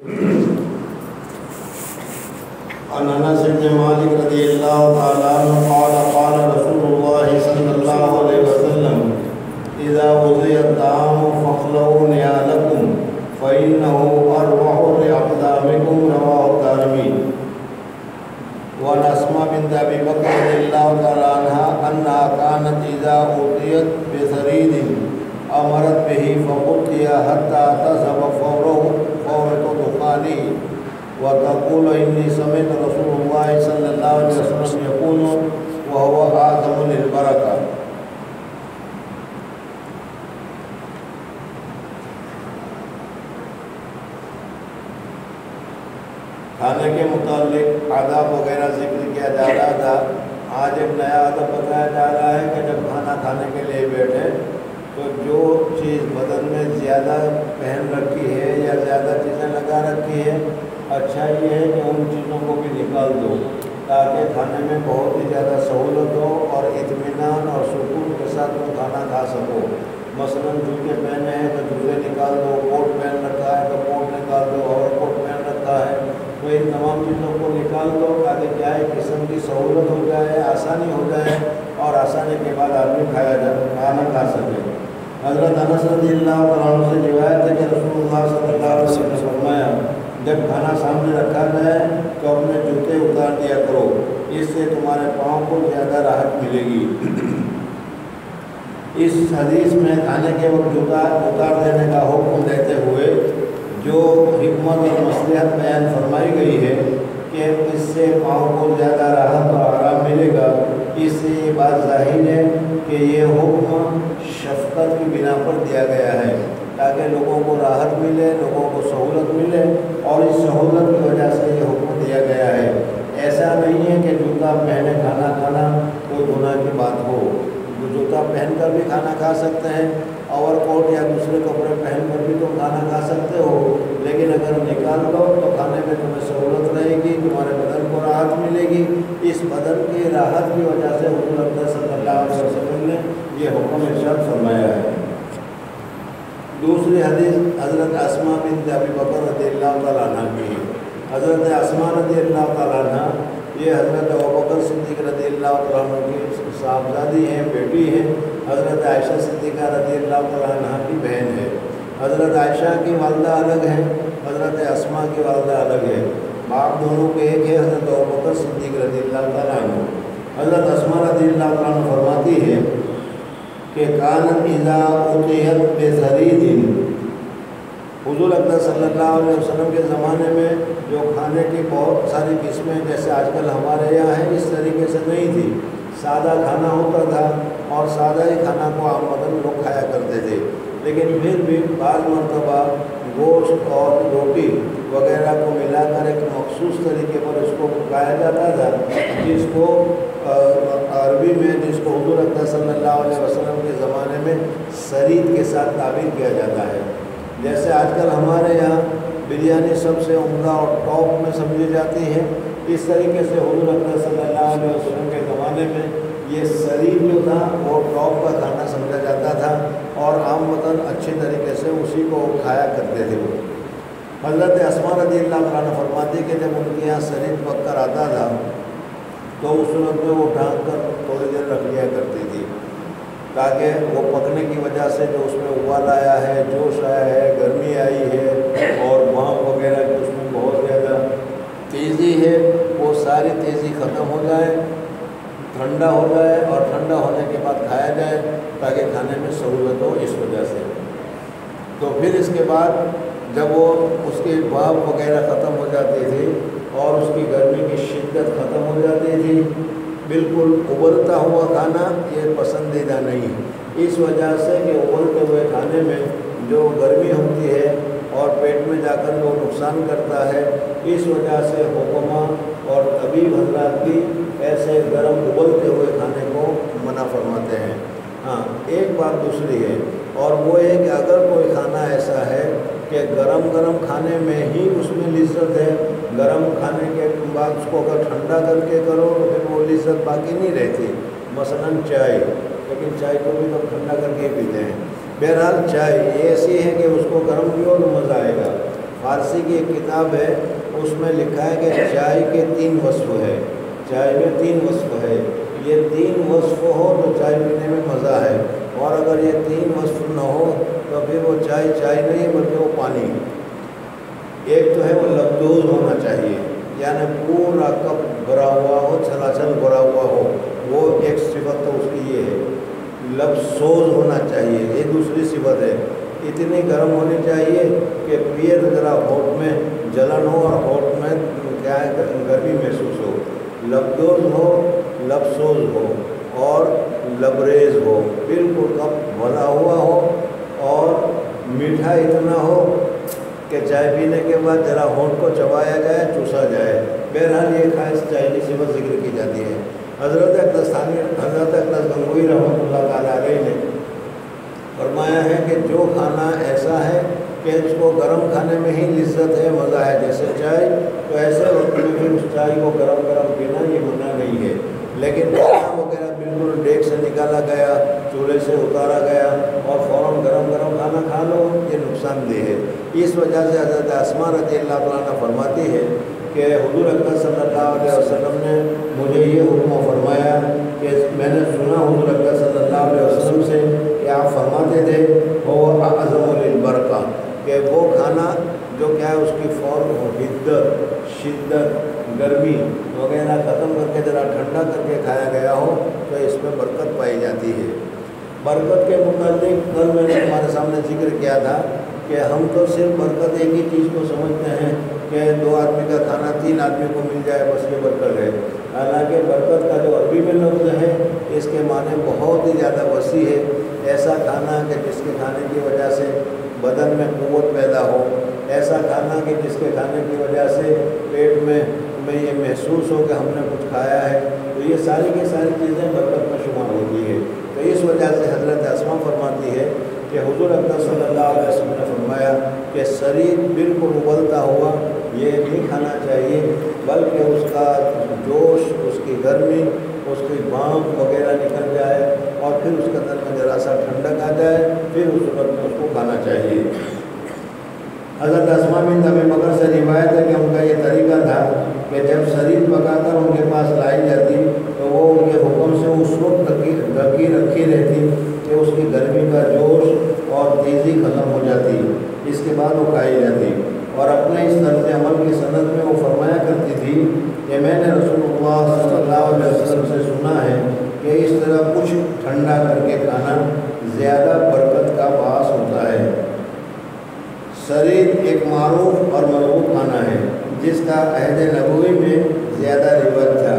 عن انس بن مالك رضي الله تعالى عنه قال قال رسول الله صلى الله عليه وسلم اذا وضع الطعام فاخلعوا نعالكم فانه اربح لاقدامكم رواه الدارمي. وعن اسماء بنت ابي بكر رضي الله تعالى عنها انها كانت اذا اوتيت بثريد امرت به فغطي حتى تذهب فورة دخانه وتقول إني سمعت رسول الله صلى الله عليه وسلم يقول وهو آدم للبركة. کھانے کے متعلق آداب وغیرہ ذکر کیا جا رہا تھا. آج ایک نیا آداب بتایا جا رہا ہے کہ جب کھانا کھانے کے لیے بیٹھے تو جو چیز بدن میں زیادہ پہن رکھی ہے یا زیادہ چیزیں لگا رکھی ہے اچھا یہ ہے کہ ان چیزوں کو بھی نکال دو تاکہ کھانے میں بہت ہی زیادہ سہولت ہو اور اطمینان اور سکون کے ساتھ تم کھانا کھا سکو. مثلاً جوتے پہنے ہیں تو جوتے نکال دو, کوٹ پہن رکھا ہے تو کوٹ نکال دو, اور کوٹ پہن رکھا ہے تو ان تمام چیزوں کو نکال دو تاکہ کیا ہے قسم کی سہولت ہو جائے, آسانی ہو جائے اور آسانی کے بعد آدمی کھانا کھا سکے. حضرت انس رضی اللہ تعالیٰ عنہ سے روایت ہے کہ رسول اللہ صلی اللہ علیہ وسلم نے فرمایا جب کھانا سامنے رکھا جائے تو اپنے جوتے اتار دیا کرو, اس سے تمہارے پاؤں کو زیادہ راحت ملے گی. اس حدیث میں کھانے کے وقت جوتا اتار دینے کا حکم دیتے ہوئے جو حکمت اور مصلحت بیان فرمائی گئی ہے کہ اس سے پاؤں کو زیادہ راحت اور آرام ملے گا, اس سے یہ بات ظاہر ہے کہ یہ حکم شفقت کی بنا پر دیا گیا ہے تاکہ لوگوں کو راحت ملے, لوگوں کو سہولت ملے, اور اس سہولت کی وجہ سے یہ حکم دیا گیا ہے. ایسا نہیں ہے کہ جوتا پہنے کھانا کھانا کوئی گناہ کی بات ہو. جوتا پہن کر بھی کھانا کھا سکتے ہیں, اوور کوٹ یا دوسرے کپڑے پہن کر بھی تم کھانا کھا سکتے ہو, لیکن اگر نکال دو تو کھانے میں تمہیں سہولت رہے گی, تمہارے بدن کو راحت ملے گی. اس بدن کی راحت کی وجہ سے حضور اکرم صلی اللہ علیہ وسلم نے یہ حکم ارشاد فرمایا ہے. دوسری حدیث حضرت اسماء بنت ابی بکر رضی اللہ تعالیٰ عنہ کی ہے. حضرت اسماء رضی اللہ تعالیٰ عنہ یہ حضرت ابوبکر صدیق رضی اللہ تعالیٰ عنہ کی صاحبزادی ہیں, بیٹی ہیں. حضرت عائشہ صدیقہ رضی اللہ تعالیٰ عنہ کی بہن ہے. حضرت عائشہ کی والدہ الگ ہے, حضرت اسماء کی والدہ الگ ہے. باپ دونوں کے ایک ہے حضرت ابوبکر صدیق رضی اللہ تعالیٰ عنہ. حضرت اسماء رضی اللہ تعالیٰ عنہ فرماتی ہے کہ کانت اذا اطیت بثرید, حضور اکرم صلی اللہ علیہ وسلم کے زمانے میں جو کھانے کی بہت ساری قسمیں جیسے آج کل ہمارے یہاں ہیں اس طریقے سے نہیں تھی. سادہ کھانا ہوتا تھا اور سادہ ہی کھانا کو عام مدن لوگ کھایا کرتے تھے, لیکن پھر بھی بعض مرتبہ گوشت اور روٹی وغیرہ کو ملا کر ایک مخصوص طریقے پر اس کو پکایا جاتا تھا جس کو عربی میں جس کو حضور اکرم صلی اللہ علیہ وسلم کے زمانے میں سرید کے ساتھ تعبیر کیا جاتا ہے. جیسے آج کل ہمارے یہاں بریانی سب سے عمدہ اور ٹاپ میں سمجھی جاتی ہے, اس طریقے سے حضور اکرم صلی اللہ علیہ وسلم کے زمانے میں یہ سرید جو تھا وہ ٹاپ کا کھانا سمجھا جاتا تھا اور عام وطن اچھے طریقے سے اسی کو کھایا کرتے تھے. حضرت اسماء رضی اللہ عنہ فرماتی کہ جب ان کے یہاں سرید پک کر آتا تھا تو اس صورت میں وہ ڈھانک کر تھوڑی دیر رکھ لیا کرتی تھی تاکہ وہ پکنے کی وجہ سے جو اس میں ابال آیا ہے, جوش آیا ہے, گرمی آئی ہے اور بھاپ وغیرہ جو اس میں بہت زیادہ تیزی ہے وہ ساری تیزی ختم ہو جائے, ٹھنڈا ہو جائے اور ٹھنڈا ہونے کے بعد کھایا جائے تاکہ کھانے میں سہولت ہو. اس وجہ سے تو پھر اس کے بعد جب وہ اس کی بھاپ وغیرہ ختم ہو جاتی تھی اور اس کی گرمی کی شدت ختم ہو جاتی تھی, بالکل ابلتا ہوا کھانا یہ پسندیدہ نہیں, اس وجہ سے کہ ابلتے ہوئے کھانے میں جو گرمی ہوتی ہے اور پیٹ میں جا کر وہ نقصان کرتا ہے, اس وجہ سے حکمہ اور طبیب حضرات بھی ایسے گرم ابلتے ہوئے کھانے کو منع فرماتے ہیں. ہاں ایک بات دوسری ہے اور وہ ہے کہ اگر کوئی کھانا ایسا ہے کہ گرم گرم کھانے میں ہی اس میں لذت ہے, گرم کھانے کے بعد اس کو اگر ٹھنڈا کر کے کرو تو پھر وہ لذت باقی نہیں رہتی. مثلاً چائے, لیکن چائے کو بھی تو ٹھنڈا کر کے پیتے ہیں. بہرحال چائے یہ ایسی ہے کہ اس کو گرم پیو تو مزہ آئے گا, فارسی کی ایک کتاب ہے، اس میں لکھا ہے کہ چائے کے 3 وصف ہے، چائے میں 3 وصف ہے، یہ 3 وصف ہو تو چائے پینے میں مزہ ہے، اور اگر یہ 3 وصف نہ ہو تو پھر وہ چائے نہیں بلکہ وہ پانی۔ ایک تو ہے وہ لبدوز ہونا چاہیے، یعنی پورا کپ بھرا ہوا ہو، چھلاچھل بھرا ہوا ہو، وہ ایک صفت تو اس کی یہ ہے۔ لبسوز ہونا چاہیے، یہ دوسری صفت ہے، اتنی گرم ہونی چاہیے کہ پیے تو ذرا ہونٹ میں جلن ہو اور ہونٹ میں کیا ہے گرمی محسوس ہو۔ لبدوز ہو، لبسوز ہو اور لبریز ہو، بالکل کپ بھرا ہوا ہو اور میٹھا اتنا ہو کہ چائے پینے کے بعد ذرا ہونٹ کو چبایا جائے، چوسا جائے۔ بہرحال یہ خاص چائے کی صفت ذکر کی جاتی ہے۔ حضرت اقدس گنگوئی رحمۃ اللہ تعالیٰ علیہ نے فرمایا ہے کہ جو کھانا ایسا ہے کہ اس کو گرم کھانے میں ہی لذت ہے، مزہ ہے، جیسے چائے، تو ایسے وقت میں پھر اس چائے کو گرم گرم پینا یہ منع نہیں ہے، لیکن کھانا وغیرہ بالکل ڈیگ سے نکالا گیا، چولہے سے اتارا گیا اور فوراً گرم گرم کھانا کھا لو، یہ نقصان دہ ہے۔ اس وجہ سے حضرت اسماء رضی اللہ تعالیٰ عنہ فرماتی ہے کہ حضور اکرم صلی اللہ علیہ وسلم نے مجھے یہ حکم فرمایا کہ میں نے سنا حضور اکرم صلی اللہ علیہ وسلم سے کہ آپ فرماتے تھے وہ اعظم للبرکہ، کہ وہ کھانا جو کیا ہے اس کی فوراً حدت، شدت، گرمی وغیرہ ختم کر کے ذرا ٹھنڈا کر کے کھایا گیا ہو تو اس میں برکت پائی جاتی ہے۔ برکت کے متعلق کل میں نے ہمارے سامنے ذکر کیا تھا کہ ہم تو صرف برکت ایک ہی چیز کو سمجھتے ہیں کہ 2 آدمی کا کھانا 3 آدمی کو مل جائے، بس یہ برکت ہے۔ حالانکہ برکت کا جو عربی میں لفظ ہے اس کے معنی بہت ہی زیادہ وسیع ہے۔ ایسا کھانا کہ جس کے کھانے کی وجہ سے بدن میں قوت پیدا ہو، ایسا کھانا کہ جس کے کھانے کی وجہ سے پیٹ میں یہ محسوس ہو کہ ہم نے کچھ کھایا ہے، تو یہ ساری کی ساری چیزیں برکت میں شمار ہوتی ہے۔ تو اس وجہ سے حضرت اسماء فرماتی ہے کہ حضور اکرم صلی اللہ علیہ وسلم نے فرمایا کہ شریر بالکل ابلتا ہوا یہ نہیں کھانا چاہیے، بلکہ اس کا جوش، اس کی گرمی، اس کی بھاپ وغیرہ نکل جائے اور پھر اس کے اندر میں ذرا سا ٹھنڈک آ جائے، پھر اس وقت میں اس کو کھانا چاہیے۔ حضرت اسماء بنت ابی بکر سے روایت ہے کہ ان کا یہ طریقہ تھا کہ جب شریر پکا کر ان کے پاس لائی جاتی تو وہ ان کے حکم سے اس وقت ڈھکی رکھی رہتی کہ اس کی گرمی کا جوش اور تیزی ختم ہو جاتی، اس کے بعد وہ کھائی جاتی۔ اور اپنے اس طرز عمل کی سند میں وہ فرمایا کرتی تھی کہ میں نے رسول اللہ صلی اللہ علیہ وسلم سے سنا ہے کہ اس طرح کچھ ٹھنڈا کر کے کھانا زیادہ برکت کا باعث ہوتا ہے۔ شرید ایک معروف اور مرغوب کھانا ہے جس کا عہد نبوی میں زیادہ رواج تھا۔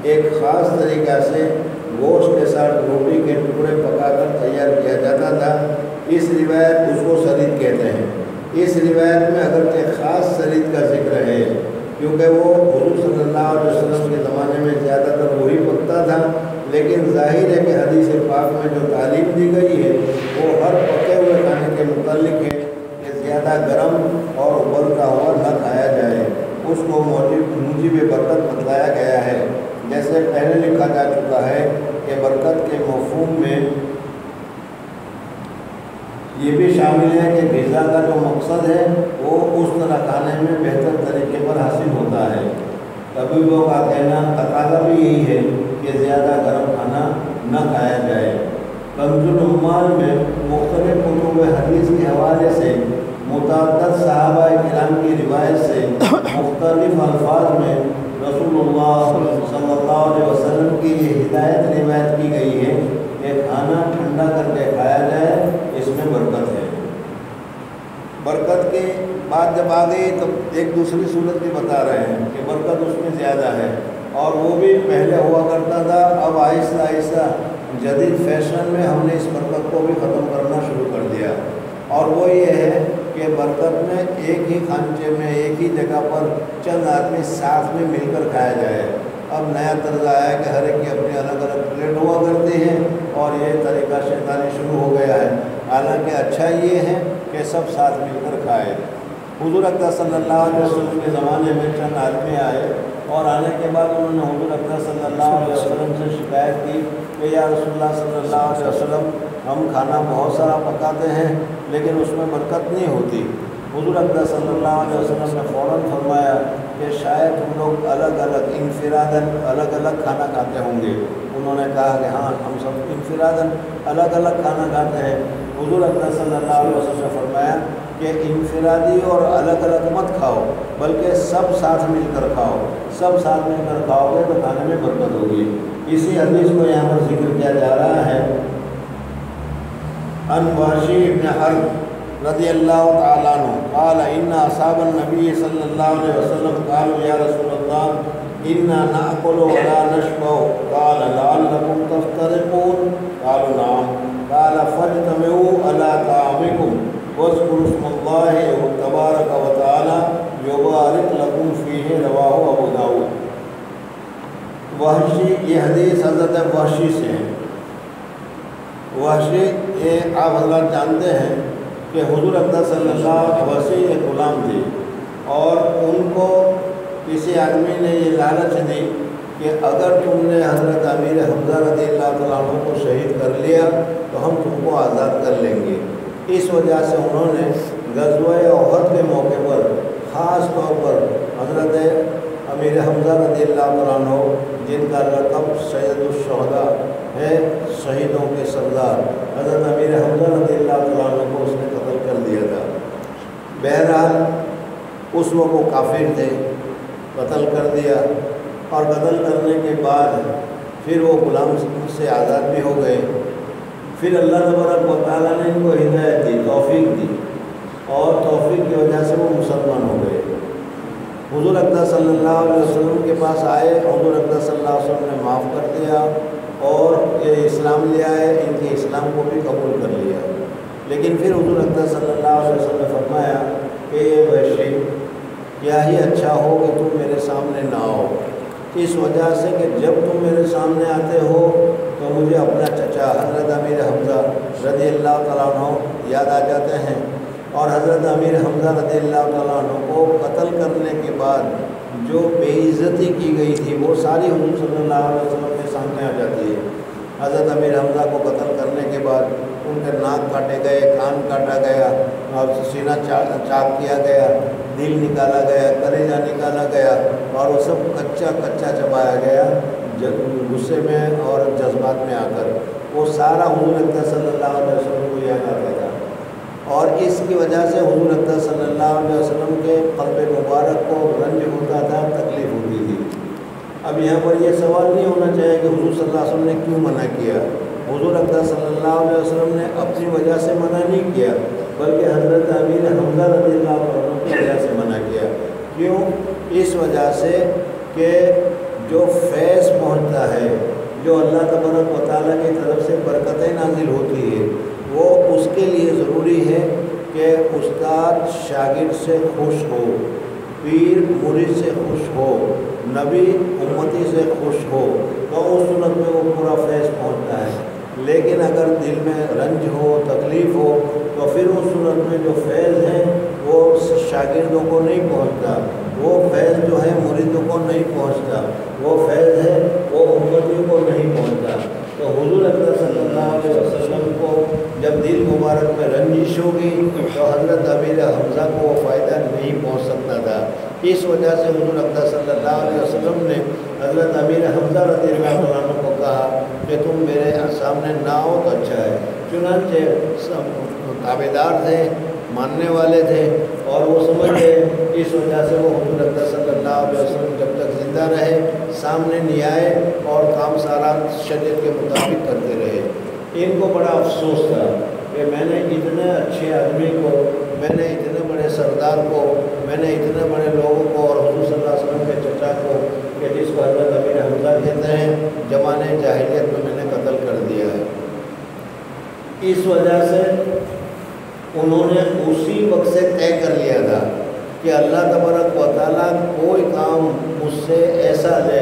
ایک خاص طریقہ سے گوشت کے ساتھ روٹی کے ٹکڑے پکا کر تیار کیا جاتا تھا، اس روایت اس کو شرید کہتے ہیں۔ اس روایت میں اگرچہ خاص شرید کا ذکر ہے کیونکہ وہ حضور صلی اللہ علیہ وسلم کے زمانے میں زیادہ تر وہی پکتا تھا، لیکن ظاہر ہے کہ حدیث پاک میں جو تعلیم دی گئی ہے وہ ہر پکے ہوئے کھانے کے متعلق ہے کہ زیادہ گرم اور ابلتا ہوا نہ کھایا جائے، اس کو موجب برکت بتلایا گیا ہے۔ جیسے پہلے لکھا جا چکا ہے کہ برکت کے مفہوم میں یہ بھی شامل ہے کہ غذا کا جو مقصد ہے وہ اس طرح کھانے میں بہتر طریقے پر حاصل ہوتا ہے۔ طبیبوں کا کہنا تقاضا بھی یہی ہے کہ زیادہ گرم کھانا نہ کھایا جائے۔ کنز العمال میں مختلف کتب حدیث کے حوالے سے متعدد صحابہ کرام کی روایت سے مختلف الفاظ میں رسول اللہ صلی اللہ علیہ وسلم کی یہ ہدایت روایت کی گئی ہے کہ کھانا ٹھنڈا کر کے کھایا جائے، اس میں برکت ہے۔ برکت کے بعد جب آ گئی تو ایک دوسری صورت بھی بتا رہے ہیں کہ برکت اس میں زیادہ ہے، اور وہ بھی پہلے ہوا کرتا تھا، اب آہستہ آہستہ جدید فیشن میں ہم نے اس برکت کو بھی ختم کرنا شروع کر دیا، اور وہ یہ ہے کہ برکت میں ایک ہی خانچے میں ایک ہی جگہ پر چند آدمی ساتھ میں مل کر کھایا جائے۔ اب نیا طرز آیا ہے کہ ہر ایک کی اپنی الگ الگ پلیٹ ہوا کرتی ہیں اور یہ طریقہ شیطانی شروع ہو گیا ہے، حالانکہ اچھا یہ ہے کہ سب ساتھ مل کر کھائے۔ حضور اکرم صلی اللہ علیہ وسلم کے زمانے میں چند آدمی آئے اور آنے کے بعد انہوں نے حضور اکرم صلی اللہ علیہ وسلم سے شکایت کی کہ یا رسول اللہ صلی اللہ علیہ وسلم، ہم کھانا بہت سارا پکاتے ہیں لیکن اس میں برکت نہیں ہوتی۔ حضور اقدس صلی اللہ علیہ وسلم نے فوراً فرمایا کہ شاید تم لوگ الگ الگ انفراداً الگ الگ کھانا کھاتے ہوں گے۔ انہوں نے کہا کہ ہاں ہم سب انفراداً الگ الگ کھانا کھاتے ہیں۔ حضور اقدس صلی اللہ علیہ وسلم نے فرمایا کہ انفرادی اور الگ الگ مت کھاؤ، بلکہ سب ساتھ مل کر کھاؤ، سب ساتھ مل کر کھاؤ گے تو کھانے میں برکت ہوگی۔ اسی حدیث کو یہاں پر ذکر کیا جا رہا ہے۔ عن وحشی بن حرب رضی اللہ تعالیٰ عنہ قال ان اصحاب النبی صلی اللہ علیہ وسلم قالوا یا رسول اللہ انا ناکل ولا نشبع قال لعلکم تفترقون قالوا نعم قال فاجتمعوا على طعامکم واذکروا اسم اللہ تبارک وتعالی یبارک لکم فیہ رواہ ابو داؤد۔ وحشی، یہ حدیث حضرت وحشی سے ہے۔ وحشی یہ آپ حضرات جانتے ہیں کہ حضور اقدس صلی اللہ علیہ وسلم ایک غلام تھے، اور ان کو کسی آدمی نے یہ لالچ دی کہ اگر تم نے حضرت امیر حمزہ رضی اللہ تعالیٰ عنہ کو شہید کر لیا تو ہم تم کو آزاد کر لیں گے۔ اس وجہ سے انہوں نے غزوہ احد کے موقع پر خاص طور پر حضرت امیر حمزہ رضی اللہ تعالیٰ عنہ، جن کا لقب سید الشہداء ہے، شہیدوں کے سردار، حضرت امیر حمزہ رضی اللہ تعالیٰ عنہ کو اس نے قتل کر دیا تھا۔ بہرحال اس وقت وہ کافر تھے، قتل کر دیا، اور قتل کرنے کے بعد پھر وہ غلام سے آزاد بھی ہو گئے۔ پھر اللہ تبارک و تعالیٰ نے ان کو ہدایت دی، توفیق دی، اور توفیق کی وجہ سے وہ مسلمان ہو گئے۔ حضور اقدس صلی اللہ علیہ وسلم کے پاس آئے، حضور اقدس صلی اللہ علیہ وسلم نے معاف کر دیا اور یہ اسلام لے آئے، ان کے اسلام کو بھی قبول کر لیا۔ لیکن پھر حضور اقدس صلی اللہ علیہ وسلم نے فرمایا کہ یہ وحشی، کیا ہی اچھا ہو کہ تم میرے سامنے نہ آؤ، اس وجہ سے کہ جب تم میرے سامنے آتے ہو تو مجھے اپنا چچا حضرت امیر حمزہ رضی اللہ تعالیٰ عنہ یاد آ جاتے ہیں، اور حضرت امیر حمزہ رضی اللہ تعالیٰ عنہ کو قتل کرنے کے بعد جو بے عزتی کی گئی تھی وہ ساری حضور صلی اللہ علیہ وسلم کے سامنے آ جاتی ہے۔ حضرت امیر حمزہ کو قتل کرنے کے بعد ان کے ناک کاٹے گئے، کان کاٹا گیا، اور سینہ چاک کیا گیا، دل نکالا گیا، کلیجہ نکالا گیا، اور وہ سب کچا کچا چبایا گیا غصے میں اور جذبات میں آ کر۔ وہ سارا حضور اقدس صلی اللہ علیہ وسلم کو یاد آتا تھا، اور اس کی وجہ سے حضور اقدس صلی اللہ علیہ وسلم کے قلب مبارک کو رنج ہوتا تھا، تکلیف ہوتی تھی۔ اب یہاں پر یہ سوال نہیں ہونا چاہیے کہ حضور صلی اللہ علیہ وسلم نے کیوں منع کیا۔ حضور اقدس صلی اللہ علیہ وسلم نے اپنی وجہ سے منع نہیں کیا، بلکہ حضرت امیر حمزہ رضی اللہ عنہ کی وجہ سے منع کیا۔ کیوں؟ اس وجہ سے کہ جو فیض پہنچتا ہے، جو اللہ تبارک و تعالیٰ کی طرف سے برکتیں نازل ہوتی ہے، وہ اس کے لیے ضروری ہے کہ استاد شاگرد سے خوش ہو، پیر مرید سے خوش ہو، نبی امتی سے خوش ہو، تو اس صورت میں وہ پورا فیض پہنچتا ہے۔ لیکن اگر دل میں رنج ہو، تکلیف ہو، تو پھر اس صورت میں جو فیض ہے وہ شاگردوں کو نہیں پہنچتا، وہ فیض جو ہے مریدوں کو نہیں پہنچتا، وہ فیض ہے وہ امتیوں کو نہیں پہنچتا۔ تو حضور اقدس صلی اللہ علیہ وسلم کو جب دل مبارک میں رنجش ہوگی تو حضرت امیر حمزہ کو وہ فائدہ نہیں پہنچ سکتا تھا۔ اس وجہ سے حضور اقدس صلی اللہ علیہ وسلم نے حضرت امیر حمزہ رضی اللہ عنہ کو کہا کہ تم میرے سامنے نہ آؤ تو اچھا ہے۔ چنانچہ تابع دار تھے، ماننے والے تھے، اور وہ سمجھ گئے، اس وجہ سے وہ حضور اقدس صلی اللہ علیہ وسلم جب تک زندہ رہے سامنے نہیں آئے اور کام سارا شریعت کے مطابق کرتے رہے۔ ان کو بڑا افسوس تھا کہ میں نے اتنے اچھے آدمی کو، میں نے اتنے بڑے سردار کو، میں نے اتنے بڑے لوگوں کو، اور حضور صلی اللہ علیہ وسلم کے چچا کو، کہ جس کو حضرت امیر حمزہ کہتے ہیں، زمانے جاہلیت میں میں نے قتل کر دیا ہے۔ اس وجہ سے انہوں نے اسی وقت سے طے کر لیا تھا کہ اللہ تبارک و تعالیٰ کوئی کام مجھ سے ایسا لے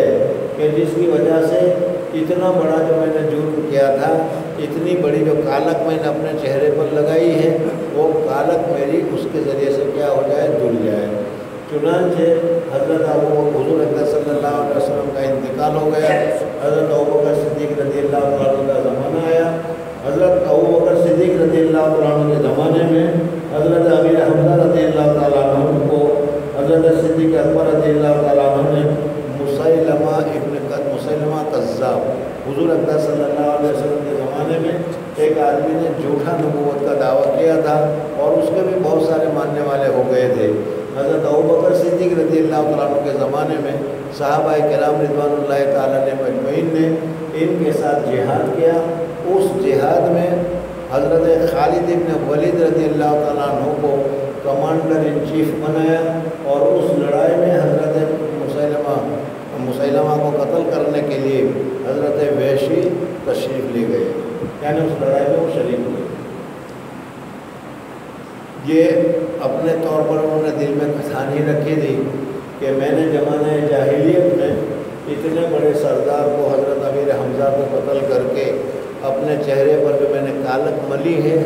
کہ جس کی وجہ سے اتنا بڑا جو میں نے جرم کیا تھا، اتنی بڑی جو کالک میں نے اپنے چہرے پر لگائی ہے، وہ کالک میری اس کے ذریعے سے کیا ہو جائے، دھل جائے۔ چنانچہ حضرت حضور اقدس صلی اللہ علیہ وسلم کا انتقال ہو گیا، حضرت ابوبکر صدیق رضی اللہ عنہ کا زمانہ آیا۔ حضرت ابوبکر صدیق رضی اللہ عنہ کے زمانے میں حضرت امیر حمزہ رضی اللہ تعالیٰ عنہ کو حضرت صدیق اکبر رضی اللہ تعالیٰ عنہ نے مسیلمہ کذاب، حضور اکرم صلی اللہ علیہ وسلم کے زمانے میں ایک آدمی نے جھوٹا نبوت کا دعویٰ کیا تھا اور اس کے بھی بہت سارے ماننے والے ہو گئے تھے۔ حضرت ابوبکر صدیق رضی اللہ تعالیٰ عنہ کے زمانے میں صحابہ کرام رضوان اللہ تعالیٰ علیہ مجمعین نے ان کے ساتھ جہاد کیا۔ اس جہاد میں حضرت خالد بن ولید رضی اللہ تعالیٰ عنہ کو کمانڈر ان چیف بنایا اور اس لڑائی میں حضرت مسیلمہ کو قتل کرنے کے لیے حضرت وحشی تشریف لے گئے، یعنی اس لڑائی میں وہ شریک ہوئے۔ یہ اپنے طور پر انہوں نے دل میں ٹھانی رکھی تھی کہ میں نے زمانہ جاہلیت میں اتنے بڑے سردار کو حضرت امیر حمزہ کو قتل کر کے اپنے چہرے پر جو میں نے کالک ملی ہے،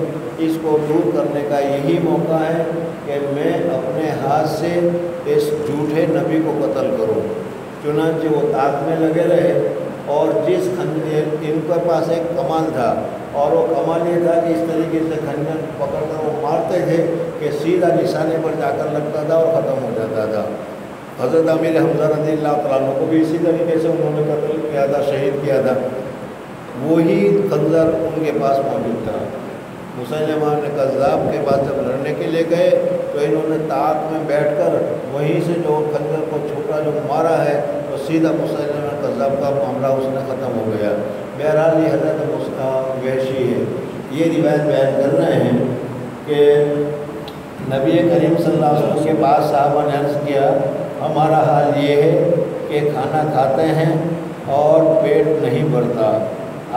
اس کو دور کرنے کا یہی موقع ہے کہ میں اپنے ہاتھ سے اس جھوٹے نبی کو قتل کروں۔ چنانچہ وہ تاک میں لگے رہے اور ان کے پاس ایک کمان تھا اور وہ کمان یہ تھا کہ اس طریقے سے کھنجر پکڑ کر وہ مارتے تھے کہ سیدھا نشانے پر جا کر لگتا تھا اور ختم ہو جاتا تھا۔ حضرت امیر حمزہ رضی اللہ تعالیٰ عنہ کو بھی اسی طریقے سے انہوں نے قتل کیا تھا، شہید کیا تھا۔ وہی خنجر ان کے پاس موجود تھا۔ مسیلمہ نے کذاب کے بعد جب لڑنے کے لیے گئے تو انہوں نے طاق میں بیٹھ کر وہیں سے جو خنجر کو چھوٹا جو مارا ہے تو سیدھا مسیلمہ کذاب کا معاملہ اس نے ختم ہو گیا۔ بہرحال یہ حضرت وحشی ہے، یہ روایت بیان کر رہے ہیں کہ نبی کریم صلی اللہ علیہ وسلم کے بعد صحابہ نے عرض کیا ہمارا حال یہ ہے کہ کھانا کھاتے ہیں اور پیٹ نہیں بھرتا۔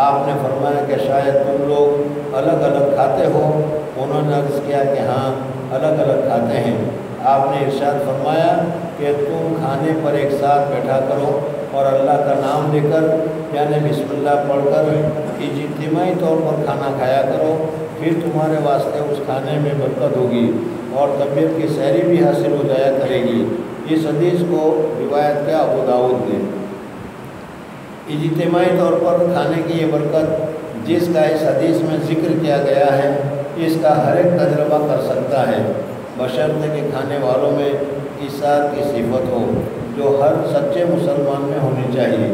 آپ نے فرمایا کہ شاید تم لوگ الگ الگ کھاتے ہو۔ انہوں نے عرض کیا کہ ہاں الگ الگ کھاتے ہیں۔ آپ نے ارشاد فرمایا کہ تم کھانے پر ایک ساتھ بیٹھا کرو اور اللہ کا نام لے کر یعنی بسم اللہ پڑھ کر اجتماعی طور پر کھانا کھایا کرو، پھر تمہارے واسطے اس کھانے میں برکت ہوگی اور طبیعت کی سیری بھی حاصل ہو جایا کرے گی۔ اس حدیث کو روایت کیا ابو داؤد نے۔ اجتماعی طور پر کھانے کی یہ برکت جس کا اس حدیث میں ذکر کیا گیا ہے اس کا ہر ایک تجربہ کر سکتا ہے، بشرطے کہ کھانے والوں میں ایثار کی صفت ہو جو ہر سچے مسلمان میں ہونی چاہیے۔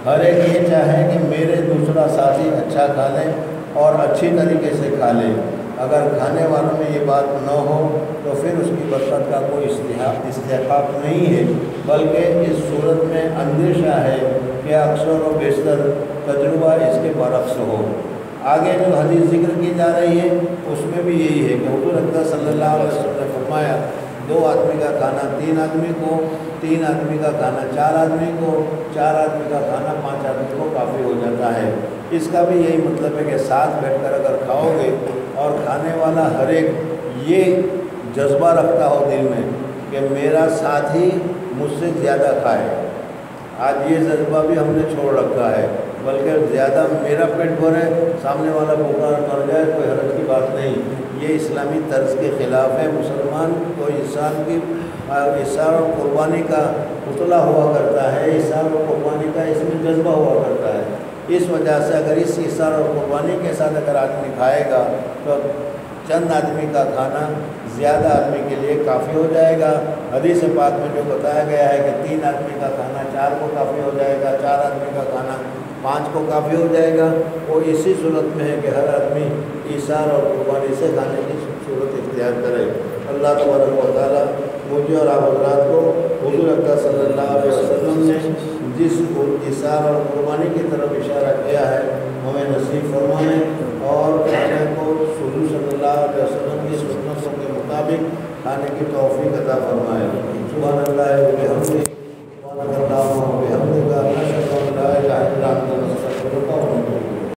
ہر ایک یہ چاہے کہ میرے دوسرا ساتھی اچھا کھا لے اور اچھی طریقے سے کھا لے۔ اگر کھانے والوں میں یہ بات نہ ہو تو پھر اس کی برکت کا کوئی استحقاق نہیں ہے، بلکہ اس صورت میں اندیشہ ہے کہ اکثر و بیشتر تجربہ اس کے برعکس ہو۔ آگے جو حدیث ذکر کی جا رہی ہے اس میں بھی یہی ہے کہ حضور اکرم صلی اللہ علیہ وسلم نے فرمایا 2 آدمی کا کھانا 3 آدمی کو، 3 آدمی کا کھانا 4 آدمی کو، 4 آدمی کا کھانا 5 آدمی کو کافی ہو جاتا ہے۔ اس کا بھی یہی مطلب ہے کہ ساتھ بیٹھ کر اگر کھاؤ گے اور کھانے والا ہر ایک یہ جذبہ رکھتا ہو دل میں کہ میرا ساتھی مجھ سے زیادہ کھائے، آج یہ جذبہ بھی ہم نے چھوڑ رکھا ہے، بلکہ زیادہ میرا پیٹ بھرے سامنے والا بھوکا مر جائے کوئی حرج کی بات نہیں، یہ اسلامی طرز کے خلاف ہے۔ مسلمان کو احسان اور قربانی کا پتلا ہوا کرتا ہے، احسان اور قربانی کا اس میں جذبہ ہوا کرتا ہے۔ اس وجہ سے اگر اس احسان اور قربانی کے ساتھ اگر آدمی کھائے گا تو چند آدمی کا کھانا زیادہ آدمی کے لیے کافی ہو جائے گا۔ حدیث پاک میں جو بتایا گیا ہے کہ 3 آدمی کا کھانا 4 کو کافی ہو جائے گا، 4 آدمی کا کھانا 5 کو کافی ہو جائے گا، وہ اسی صورت میں ہے کہ ہر آدمی ایثار اور قربانی سے کھانے کی صورت اختیار کرے۔ اللہ تبارک و تعالیٰ مجھے اور آپ حضرات کو حضور اکرم صلی اللہ علیہ وسلم نے جس ایثار اور قربانی کی طرف اشارہ کیا ہے ہمیں نصیب فرمائے اور کھانے کو حضور صلی اللہ علیہ وسلم کی سنتوں کے مطابق کھانے کی توفیق عطا فرمائے۔ سبحان اللہ و بحمدہ۔